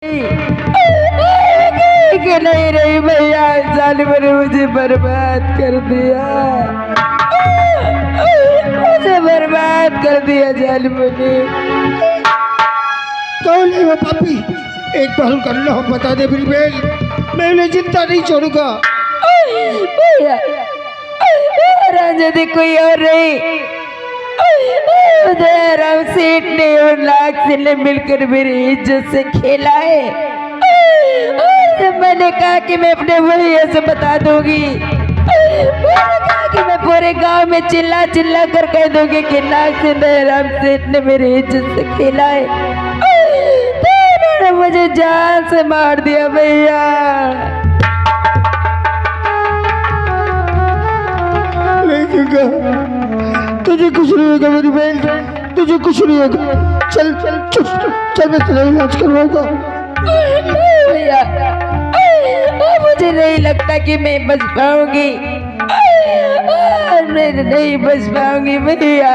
कि नहीं रही भैया, जालिम ने मुझे बर्बाद कर दिया, मुझे बर्बाद कर दिया जालिम ने। कौन है वो पापी? एक पहल कर लो, बता दे बिलबेल, मैं उन्हें जिंदा नहीं छोड़ूंगा। भैया राजा कोई और नहीं, राम सेठ ने और लाख से ने मिलकर मेरी इज्जत से खेला है। जब मैंने कहा कि मैं अपने भैया से बता दूंगी, मैंने कहा कि मैं पूरे गांव में चिल्ला चिल्ला कर कह दूंगी कि लाख से राम सेठ ने मेरी इज्जत से खेला है, तो उन्होंने मुझे जान से मार दिया भैया। तुझे कुछ नहीं होगा मेरी बहन, तुझे कुछ नहीं होगा। चल चल चल चल, मैं तेरा इलाज करवाऊंगा। भैया मुझे नहीं लगता कि मैं बच पाऊंगी, मैं नहीं बच पाऊंगी भैया।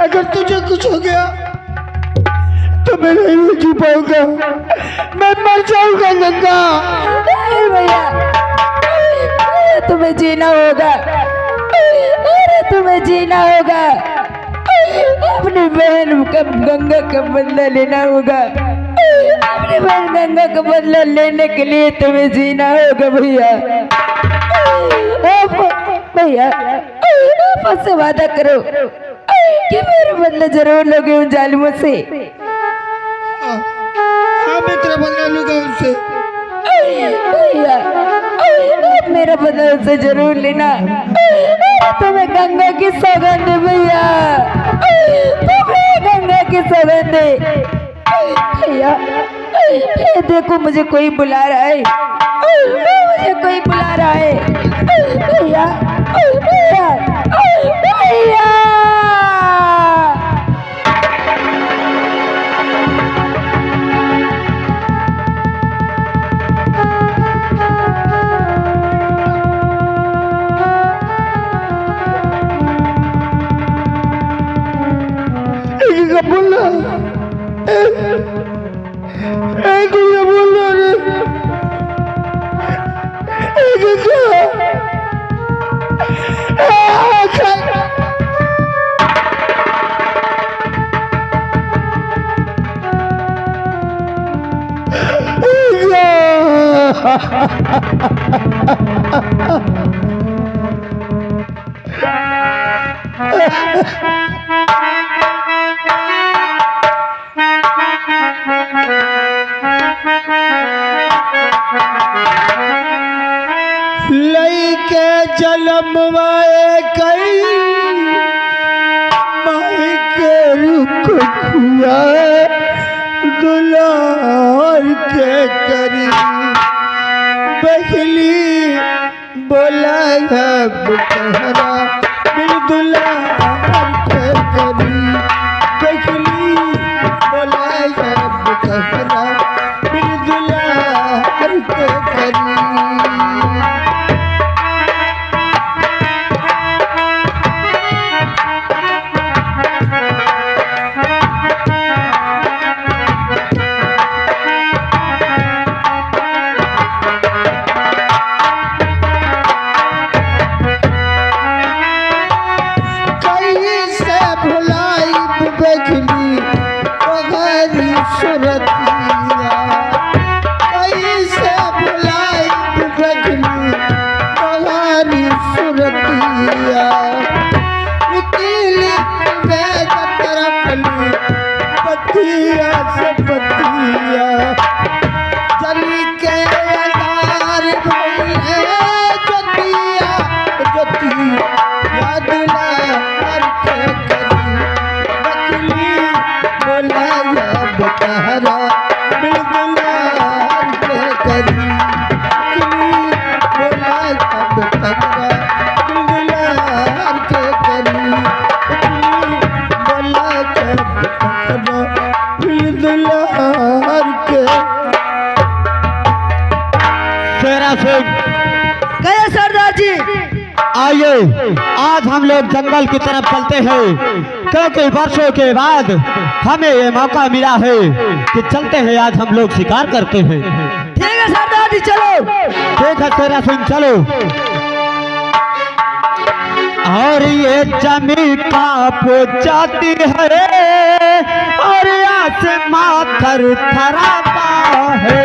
अगर तुझे कुछ हो गया तो मैं नहीं जी पाऊंगा, मैं मर जाऊंगा गंगा। नहीं भैया, तुम्हें जीना होगा, अरे तुम्हें जीना होगा, अपनी बहन का गंगा का बदला लेना होगा, अपनी बहन गंगा का बदला लेने के लिए तुम्हें जीना होगा भैया। भैया आप से वादा करो कि मेरा बदला जरूर लोगे उन जालिमों से। हाँ मैं तेरा बदला लूंगा उनसे। भैया आप मेरा बदला उनसे जरूर लेना, तुम्हें गंगा की सौगंध है भैया, तुम्हें गंगा की सौगंध है भैया। देखो मुझे कोई बुला रहा है, मुझे कोई बुला रहा है भैया, भैया भैया। बोलना बोलना लई के जलमवाए कई माई के रुख खुआ दुलार के करी बहली बोला कहरा बिल दुलार के करी बहली बोला कहरा बिल दुलार के करी। आइए आज हम लोग जंगल की तरफ चलते हैं, क्योंकि वर्षों के बाद हमें ये मौका मिला है कि चलते हैं आज हम लोग शिकार करते हैं। ठीक है सरदार जी चलो। ठीक है शेरा सिंह चलो। और ये जमी कांप जाती है और आसमां थरथराता है।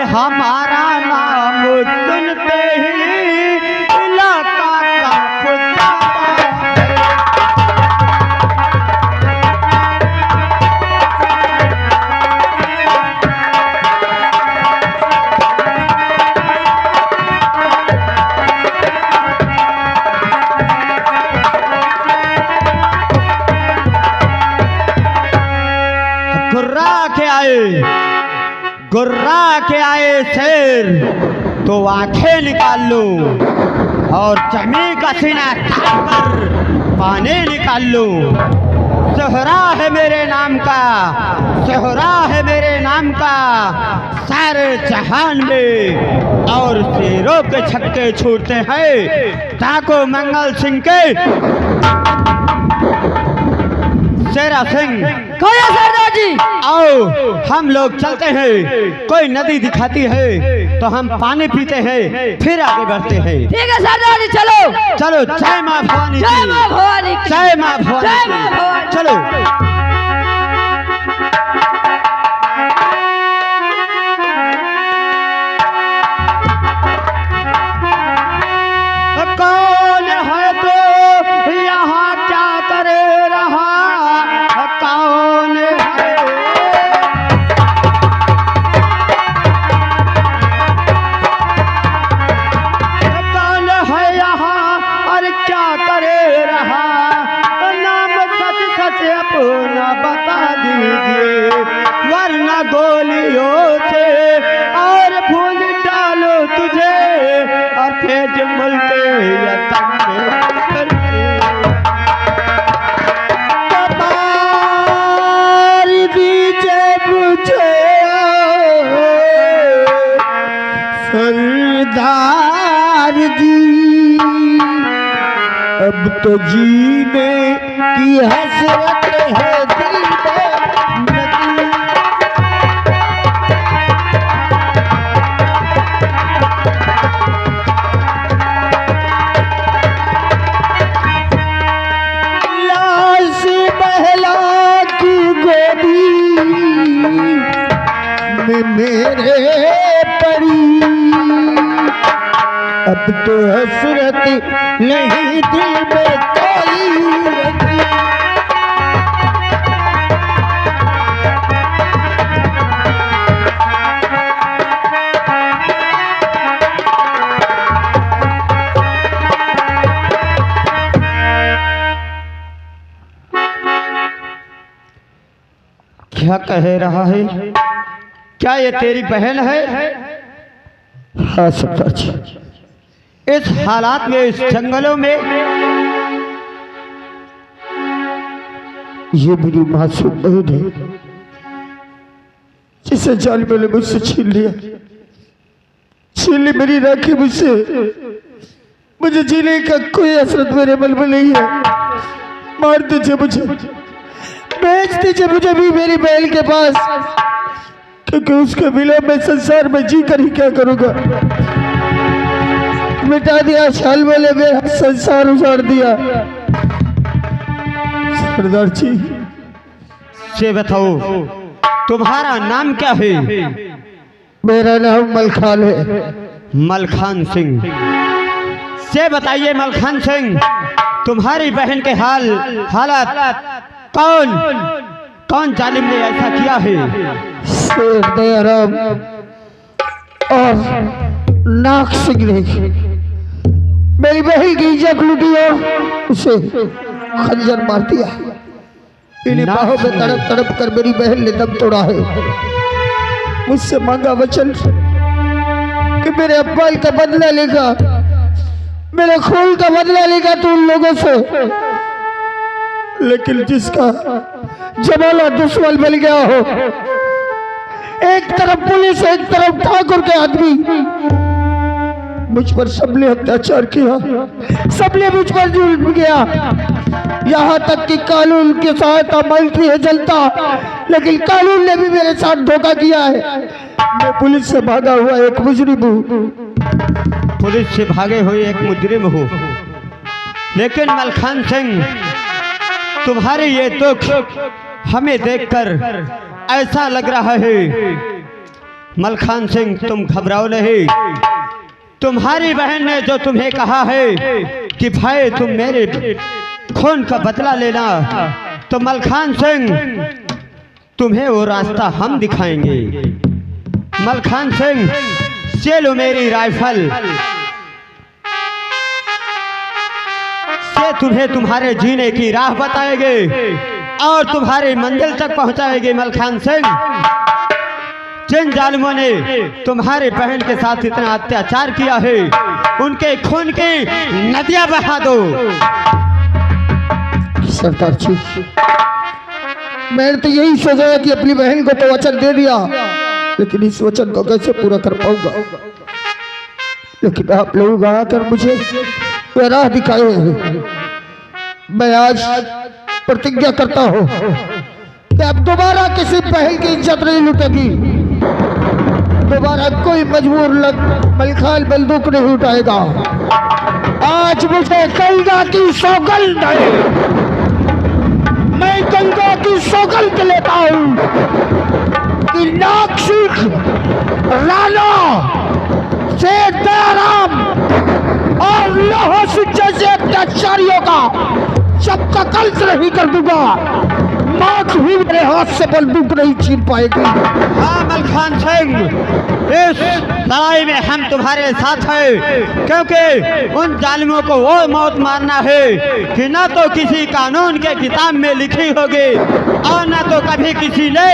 हमारा नाम सुनते ही इलाका कांप जाता है। गुर्रा के आए शेर तो आंखें निकाल लो और जमी का सीना तान कर पानी निकाल लो। सोहरा है मेरे नाम का, सोहरा है मेरे नाम का सारे जहान में, और शेरों के छक्के छूटते हैं ताको मंगल सिंह के। शेरा सिंह कौन है सरदार जी? आओ हम लोग चलते हैं, कोई नदी दिखाती है तो हम पानी पीते हैं फिर आगे बढ़ते हैं। ठीक है सरदार जी चलो। चलो जय माँ भवानी, जय माँ भवानी, जय माँ भवानी, जय माँ भवानी। चलो। कौन है तो यहाँ क्या करे रहा, कौन है यहाँ और क्या करे रहा, नाम सच सच अपना बता दीजिए, वरना गोलियों से और भूल डालो तुझे और भेज मुल्के यतन में करके। कपार दीजे मुझे सरदार जी, अब तो जीने की हसरत है दिल में नदी। लाश बहला की गोदी में मेरे पड़ी, अब तो हसरत नहीं दिल में कोई रखी। क्या कह रहा है? क्या ये तेरी बहन है? हाँ सरदार जी। इस हालात में, इस जंगलों में ये मेरी मासूम बहन है जिसे जालिमों ने मुझसे छीन लिया, छीन ली मेरी राखी मुझसे। मुझे जीने का कोई हसरत मेरे मन में नहीं है। मार दीजिए मुझे, बेच दीजिए मुझे भी मेरी बहन के पास, क्योंकि उसके बिना मैं संसार में जी कर ही क्या करूंगा। मिटा दिया शाल वाले, मेरा संसार उजाड़ दिया। सरदार जी से बताओ तुम्हारा नाम क्या है? मेरा नाम मलखान है। मलखान सिंह। से बताइए मलखान सिंह, तुम्हारी बहन के हालात कौन जालिम ने ऐसा किया है? शेर दयाराम और नाग सिंह ने मेरी बहन की इज्जत लूटी और उसे खंजर मार दिया। इन्हीं बाहों में तड़प तड़प कर मेरी बहन ने दम तोड़ा है। मुझसे मांगा वचन कि मेरे अब्बाल का बदला लेगा, मेरे खून का बदला लेगा तू उन लोगों से, लेकिन जिसका जमाना दुश्मन बन गया हो, एक तरफ पुलिस एक तरफ ठाकुर के आदमी, मुझ पर सबने अत्याचार किया, सबने मुझ पर जुल्म किया, यहाँ तक कि कानून की सहायता मांगती है जनता, लेकिन कानून ने भी मेरे साथ धोखा किया है। मैं पुलिस से भागा हुआ एक मुजरिम हूँ। पुलिस से भागे हुए एक मुजरिम हूँ, लेकिन मलखान सिंह तुम्हारे ये दुख हमें देखकर ऐसा लग रहा है। मलखान सिंह तुम घबराओ नहीं, तुम्हारी बहन ने जो तुम्हें कहा है कि भाई तुम मेरे खून का बदला लेना, तो मलखान सिंह तुम्हें वो रास्ता हम दिखाएंगे। मलखान सिंह से लो मेरी राइफल, से तुम्हें तुम्हारे जीने की राह बताएंगे और तुम्हारी मंजिल तक पहुंचाएंगे। मलखान सिंह, जिन जालिमों ने तुम्हारे बहन के साथ इतना अत्याचार किया है, उनके खून की नदियां बहा दो। सरदार जी, मैंने तो यही सोचा कि अपनी बहन को तो वचन दे दिया, लेकिन इस वचन को कैसे पूरा कर पाऊंगा। लेकिन आप लोग आकर मुझे राह दिखाए हैं। मैं आज प्रतिज्ञा करता हूँ कि अब दोबारा किसी बहन की इज्जत नहीं लुटेगी, दोबारा कोई मजबूर लग मलखान बंदूक नहीं उठाएगा। आज मुझे गंगा की सौगंध है, मैं गंगा की सौगंध लेता हूँ कि नागसिंह, राणा, शेर दयाराम और लोहा सिंह जैसे अत्याचारियों का सबका कंस नहीं कर दूंगा। मौत भी मेरे हाथ से बंदूक नहीं छीन पाएगी। हाँ मलखान सिंह, इस लड़ाई में हम तुम्हारे साथ हैं, क्योंकि उन जालिमों को वो मौत मारना है कि ना तो किसी कानून के किताब में लिखी होगी और ना तो कभी किसी ने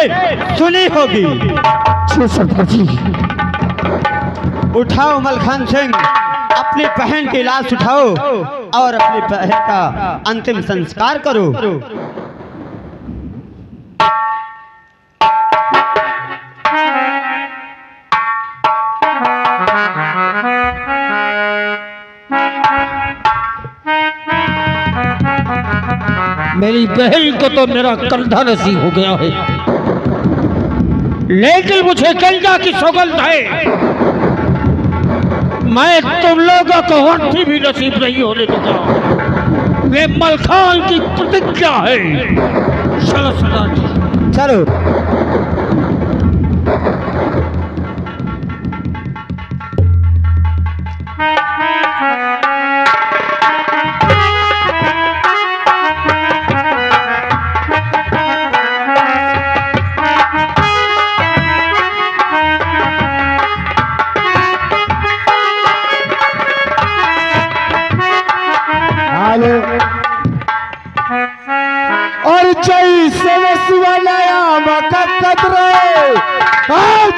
सुनी होगी। सरदार जी, उठाओ मलखान सिंह, अपनी बहन की लाश उठाओ और अपनी बहन का अंतिम संस्कार करो। मेरी बहन को तो मेरा कंधा नसीब हो गया है, लेकिन मुझे गंगा की सौगंध है, मैं तुम लोगों को वर्दी भी नसीब नहीं होने दूंगा। ये मलखान की प्रतिज्ञा है। चलो सरदार जी, चलो। और जैसे शिवालया मका कदरे,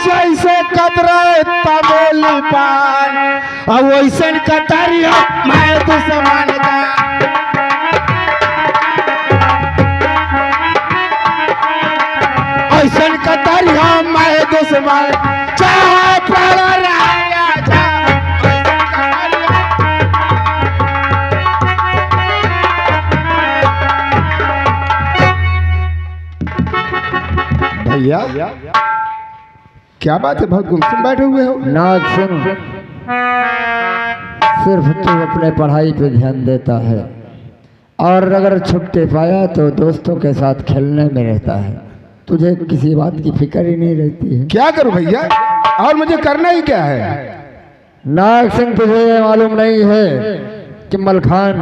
जैसे कदरे तमोली पान, और वैसे कतरिया मैं दुश्मन का। ऐसा कतरिया मैं दुश्मन, चाहे पड़ा रहा जा। भैया क्या बात है, बहुत गुमसुम बैठे हुए हो? नाग सिंह, सिर्फ तू अपने पढ़ाई पे ध्यान देता है और अगर छुट्टी पाया तो दोस्तों के साथ खेलने में रहता है, तुझे किसी बात की फिक्र ही नहीं रहती है। क्या करूं भैया, और मुझे करना ही क्या है? नाग सिंह, तुझे ये मालूम नहीं है कि मलखान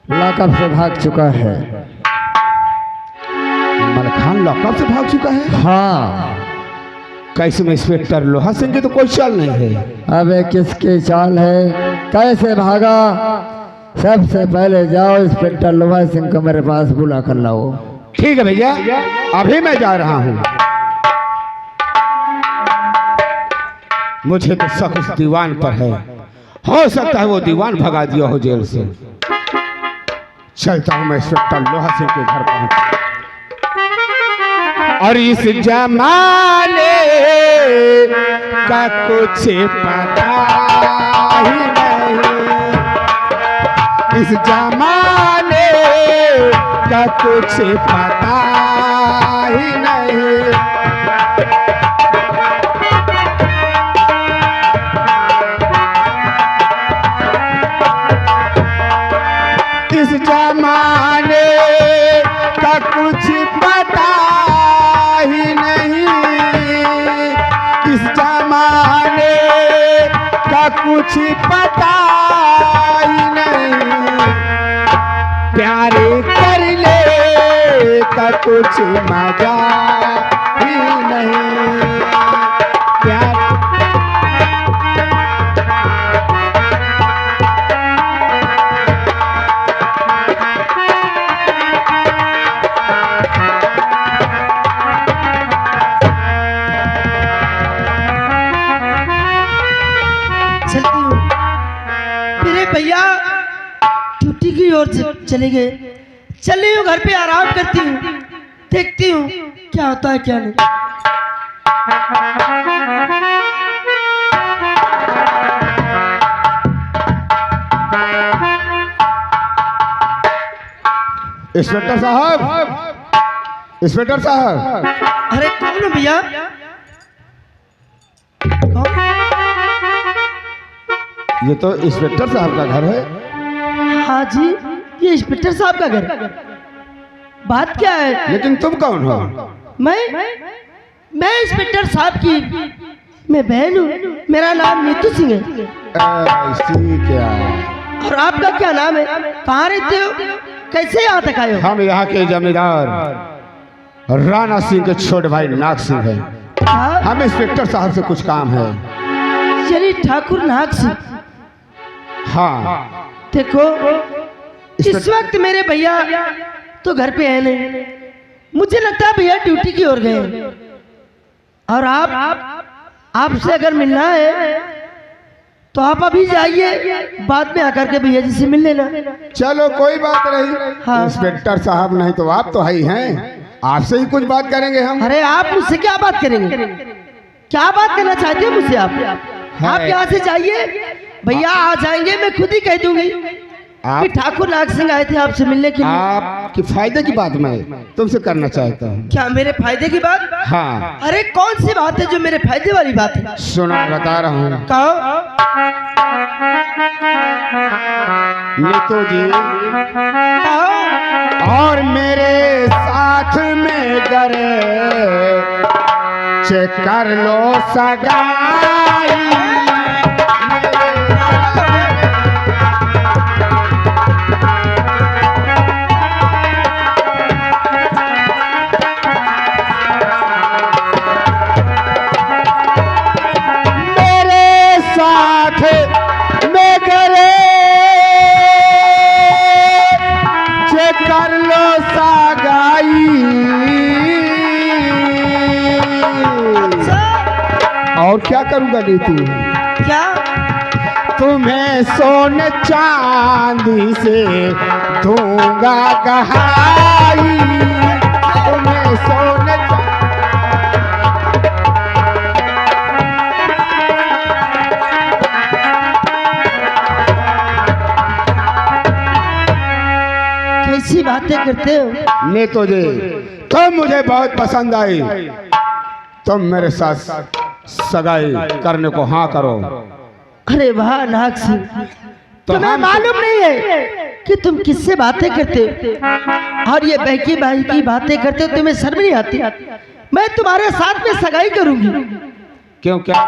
लॉकअप से भाग चुका है। मलखान लॉकअप से भाग चुका है? हाँ। कैसे में इंस्पेक्टर लोहा सिंह की तो कोई चाल नहीं है। अबे किसकी चाल है, कैसे भागा? सबसे पहले जाओ इंस्पेक्टर लोहा सिंह को मेरे पास बुला कर लाओ। ठीक है भैया, अभी मैं जा रहा हूँ। मुझे तो शक उस दीवान पर है, हो सकता है वो दीवान भगा दिया हो जेल से। चलता हूँ मैं इंस्पेक्टर लोहा सिंह के घर पहुंच। और इस जमाने का कुछ पता ही नहीं, इस जमाने का कुछ पता ही नहीं। इस जमाने का कुछ पता ही नहीं, इस जमाने का कुछ पता ही नहीं। प्यार कर ले का कुछ मजा ही नहीं। प्यार चलती हूँ। मेरे भैया ड्यूटी की ओर चले गए। चल रही हूँ, घर पे आराम करती हूँ, देखती हूँ क्या होता है क्या नहीं। इंस्पेक्टर साहब, इंस्पेक्टर साहब। अरे कौन हो भैया? कौन? ये तो इंस्पेक्टर साहब का घर है। हाँ जी, ये इंस्पेक्टर साहब का घर। बात क्या है? लेकिन तुम कौन हो? मैं इंस्पेक्टर साहब की मैं बहन हूँ। मेरा नाम नीतू सिंह है। ऐसी क्या? और आपका क्या नाम है? कहाँ रहते हो? कैसे यहाँ तक आए हो? हम यहाँ के जमींदार राणा सिंह के छोटे भाई नाग सिंह हैं। हाँ? हम इंस्पेक्टर साहब से कुछ काम है। चलिए ठाकुर नाग सिंह। हाँ, देखो इस वक्त मेरे भैया तो घर पे है नहीं। मुझे लगता है भैया ड्यूटी की ओर गए। और आपसे अगर मिलना है तो आप अभी जाइए, बाद में आकर के भैया जी से मिल लेना। चलो कोई बात नहीं। हाँ। इंस्पेक्टर साहब नहीं तो आप तो है ही हैं, आपसे ही कुछ बात करेंगे हम। अरे आप मुझसे क्या बात करेंगे? क्या बात करना चाहते हैं मुझसे आप यहाँ से जाइए, भैया आ जाएंगे। मैं खुद ही कह दूंगी कि ठाकुर नाग सिंह आए थे आपसे मिलने के लिए। आपके फायदे की बात मैं तुमसे करना चाहता हूँ। क्या मेरे फायदे की बात? हाँ। अरे कौन सी बात है जो मेरे फायदे वाली बात है? सुनो बता रहा हूँ। कहो। नीतू जी कहो। और मेरे साथ में करे चेक कर लो सगाई। कर लो सगाई। और क्या करूंगा नीतू? क्या? तुम्हें सोने चांदी से दूंगा गहाई। तुम्हें सोने कैसी बातें करते हो? नीतू जी तुम मुझे बहुत पसंद आई, तुम मेरे साथ सगाई करने को हाँ करो। अरे वाह नाग सिंह, तुम्हें मालूम नहीं है कि तुम किससे बातें करते हो और ये बहकी भाई की बातें करते हो, तुम्हें शर्म नहीं आती? मैं तुम्हारे साथ में सगाई करूंगी। क्यों? क्या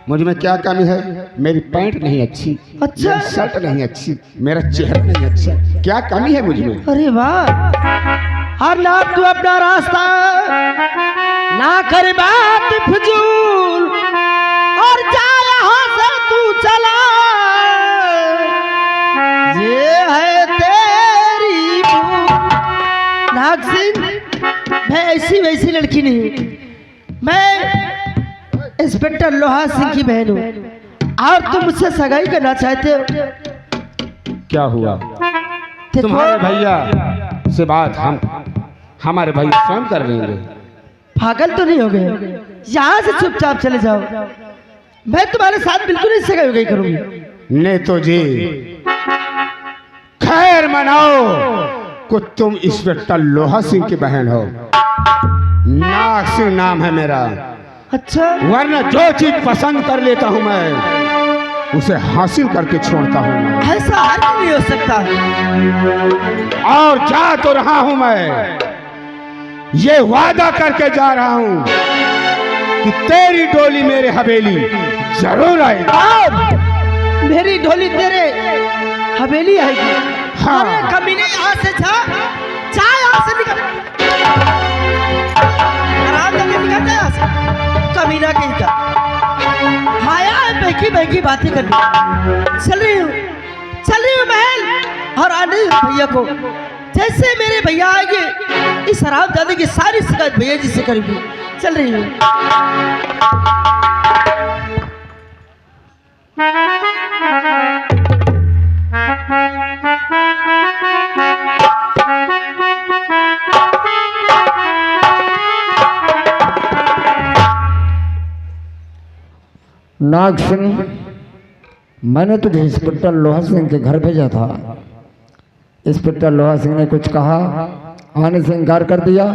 मुझ में क्या कमी है? मेरी पैंट नहीं अच्छी, अच्छा। मेरी शर्ट नहीं अच्छी, मेरा चेहरा नहीं अच्छा, क्या कमी है मुझ में? अरे वाह। और ना तू अपना रास्ता ना कर बात फजूल और जा यहाँ से तू चला। ये है तेरी भूल। नाग सिंह जैसी लड़की नहीं। मैं इंस्पेक्टर लोहा सिंह की बहन हूँ और तुम मुझसे सगाई करना चाहते हो। क्या हुआ? देखो, तुम्हारे भैया से बात हमारे भैया स्वयं कर लेंगे। पागल तो नहीं हो गए? यहाँ से चुपचाप चले जाओ, मैं तुम्हारे साथ बिल्कुल नहीं सगाई करूंगी। नहीं तो जी खैर मनाओ को तुम इंस्पेक्टर लोहा सिंह की बहन हो। नाग सिंह नाम है मेरा। अच्छा, वरना जो चीज पसंद कर लेता हूँ मैं उसे हासिल करके छोड़ता हूँ। ऐसा हर नहीं हो सकता। और जा तो रहा हूँ मैं, ये वादा करके जा रहा हूँ कि तेरी डोली मेरे हवेली जरूर आएगी। मेरी डोली तेरे हवेली आएगी? हाँ। अरे कमीने, यहाँ से जा यहाँ से निकल, आराम से निकल जा यहाँ से, कमीना कहीं का। आया है बहकी बहकी बातें करनी। चल रही हूँ महल और आने भैया को। जैसे मेरे भैया आएंगे इस हराम दादी की सारी शिकायत भैया जी से करेंगे। चल रही हूँ। नाग सिंह, मैंने तुझे इंस्पेक्टर लोहा सिंह के घर भेजा था। इंस्पेक्टर लोहा सिंह ने कुछ कहा, आने से इनकार कर दिया।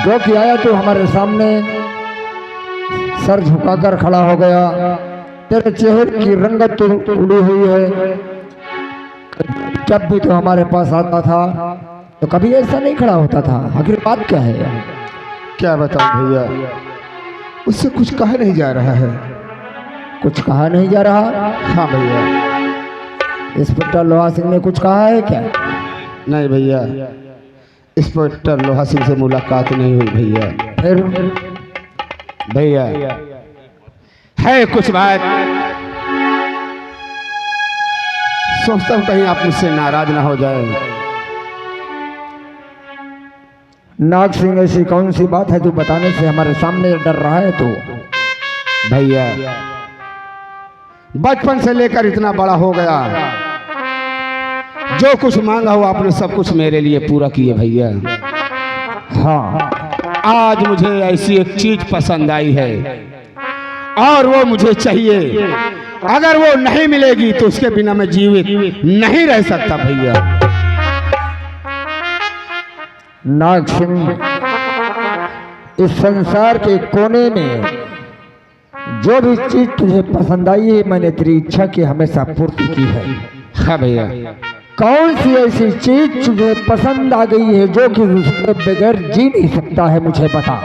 जो कि आया तो हमारे सामने सर झुकाकर खड़ा हो गया। तेरे चेहरे की रंगत तो उड़ी हुई है। जब भी तो हमारे पास आता था तो कभी ऐसा नहीं खड़ा होता था। आखिर बात क्या है? क्या बताऊं भैया, उससे कुछ कहा नहीं जा रहा है। कुछ कहा नहीं जा रहा? हाँ भैया। इंस्पेक्टर लोहा सिंह ने कुछ कहा है क्या? नहीं भैया, इंस्पेक्टर लोहा सिंह से मुलाकात नहीं हुई भैया। फिर भैया है कुछ बात, सोचता हूँ कहीं आप मुझसे नाराज ना हो जाए। नाग सिंह, ऐसी कौन सी बात है जो बताने से हमारे सामने डर रहा है? तो भैया बचपन से लेकर इतना बड़ा हो गया, जो कुछ मांगा हो आपने सब कुछ मेरे लिए पूरा किए भैया। हाँ, आज मुझे ऐसी एक चीज पसंद आई है और वो मुझे चाहिए। अगर वो नहीं मिलेगी तो उसके बिना मैं जीवित नहीं रह सकता भैया। नाग सिंह, इस संसार के कोने में जो भी चीज तुझे पसंद आई है, मैंने तेरी इच्छा की हमेशा पूर्ति की है। हाँ भैया। कौन सी ऐसी चीज तुझे पसंद आ गई है जो कि उसके बगैर जी नहीं सकता है? मुझे बता।